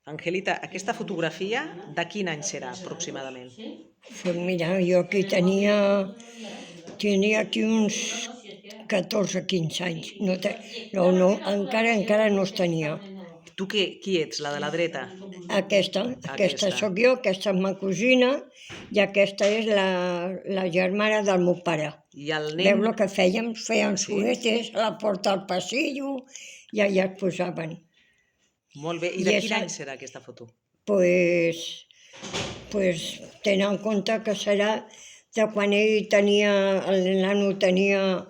Angelita, aquesta fotografia de quin any serà, aproximadament? Pues mira, jo aquí tenia aquí uns 14 o 15 anys. No, encara no els tenia. Tu qui ets, la de la dreta? Aquesta sóc jo, aquesta és ma cosina, i aquesta és la germana del meu pare. I el nen... Veu el que fèiem? Feien suetes a la porta del passillo i allà es posaven. Molt bé. I de quin any serà aquesta foto? Pues tenen en compte que serà de quan ell tenia, el nano tenia,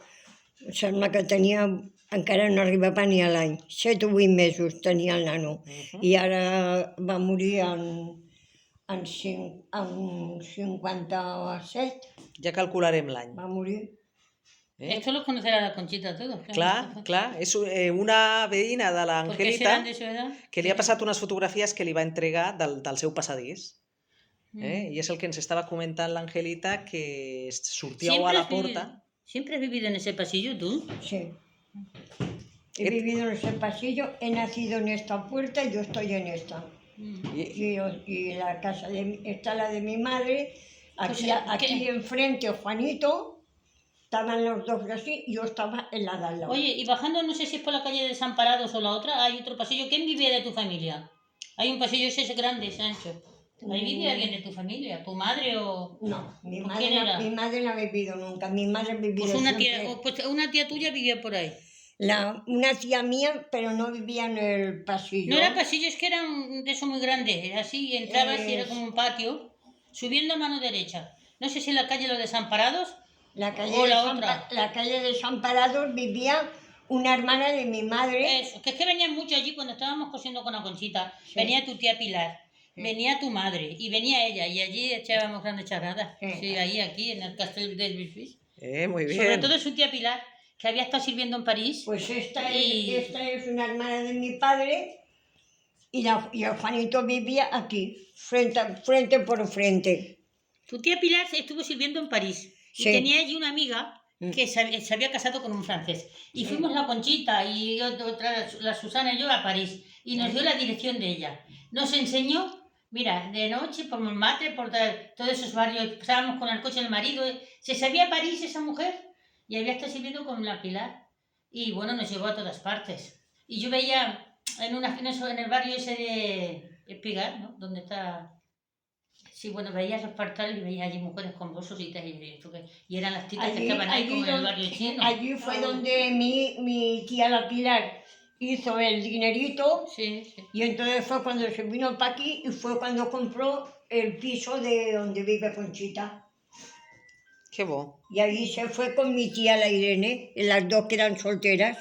sembla que tenia, encara no arribava ni a l'any, 7 o 8 mesos tenia el nano. I ara va morir en 57. Ja calcularem l'any. Va morir. Esto los conocerá la Conchita a todos. Clar. És una veïna de l'Angelita que li ha passat unes fotografies que li va entregar del seu passadís. I és el que ens estava comentant l'Angelita, que sortíeu a la porta. ¿Siempre has vivido en ese pasillo tú? Sí. He vivido en ese pasillo, he nacido en esta puerta y yo estoy en esta. Y la casa está la de mi madre, aquí enfrente Juanito. Estaban los dos así y yo estaba en la de al lado. Oye, y bajando, no sé si es por la calle de Desamparados o la otra, hay otro pasillo. ¿Quién vivía de tu familia? Hay un pasillo ese grande, ese ancho. ¿Ahí vivía alguien de tu familia? ¿Tu madre o...? No, mi madre no ha vivido nunca. Mi madre ha vivido pues una tía tuya vivía por ahí. Una tía mía, pero no vivía en el pasillo. No era pasillo, es que era de eso muy grande. Era así, y entrabas y era como un patio, subiendo a mano derecha. No sé si en la calle Los Desamparados... La calle de Desamparados vivía una hermana de mi madre. Eso, que es que venían mucho allí cuando estábamos cosiendo con la Conchita. Sí. Venía tu tía Pilar, venía tu madre y venía ella, y allí echábamos grandes charradas. Sí, ahí, aquí, en el Castel de Bisbis. Muy bien. Sobre todo su tía Pilar, que había estado sirviendo en París. Pues esta es una hermana de mi padre y el Juanito vivía aquí, frente por frente. Tu tía Pilar estuvo sirviendo en París. Y tenía allí una amiga que se había casado con un francés. Y fuimos la Conchita y otra, la Susana y yo a París. Y nos dio la dirección de ella. Nos enseñó, mira, de noche, por Montmartre, por todos esos barrios. Pasábamos con el coche del marido. Se sabía París esa mujer. Y había estado sirviendo con la Pilar. Y bueno, nos llevó a todas partes. Y yo veía en el barrio ese de Pigar, ¿no? Donde está... Sí, bueno, veías los portales y veías allí mujeres con bolsos y eran las titas que estaban ahí como en el barrio chino. Allí fue donde mi tía la Pilar hizo el dinerito. Sí. Y entonces fue cuando se vino para aquí y fue cuando compró el piso de donde vive Conchita. Qué bo. Y ahí se fue con mi tía la Irene, las dos que eran solteras.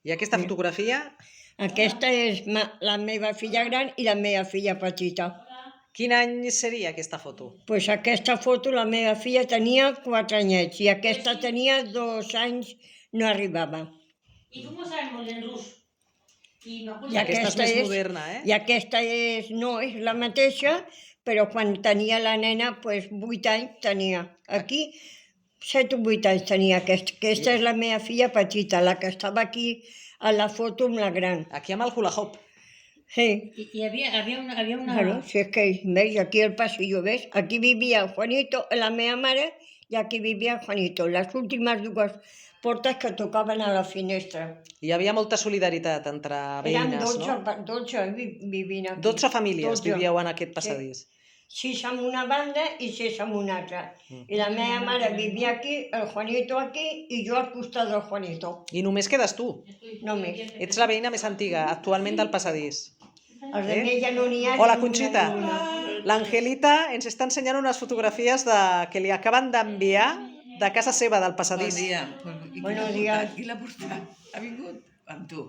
I aquesta fotografia? Aquesta és la meva filla gran i la meva filla petita. Quin any seria aquesta foto? Pues aquesta foto la meva filla tenia 4 anyets i aquesta tenia 2 anys, no arribava. I fuimos al Moulin Rouge. I aquesta és més moderna, I aquesta no és la mateixa, però quan tenia la nena, pues 8 anys tenia. Aquí 7 o 8 anys tenia aquesta. Aquesta és la meva filla petita, la que estava aquí a la foto amb la gran. Aquí amb el hula hoop. Sí. Y había una... Claro, si es que, ¿veis? Aquí el pasillo, ¿ves? Aquí vivía Juanito, la meva mare, i aquí vivia Juanito. Les últimes dues portes que tocaven a la finestra. Hi havia molta solidaritat entre veïnes, no? Eren 12 vivint aquí. 12 famílies vivíeu en aquest passadís. 6 en una banda i 6 en una altra. I la meva mare vivia aquí, el Juanito aquí i jo al costat del Juanito. I només quedes tu? Només. Ets la veïna més antiga, actualment del passadís. Els de més ja no n'hi ha. Hola, Conxita. L'Angelita ens està ensenyant unes fotografies que li acaben d'enviar de casa seva, del passadís. Bon dia. Buenos días. Qui l'ha portat? Ha vingut amb tu?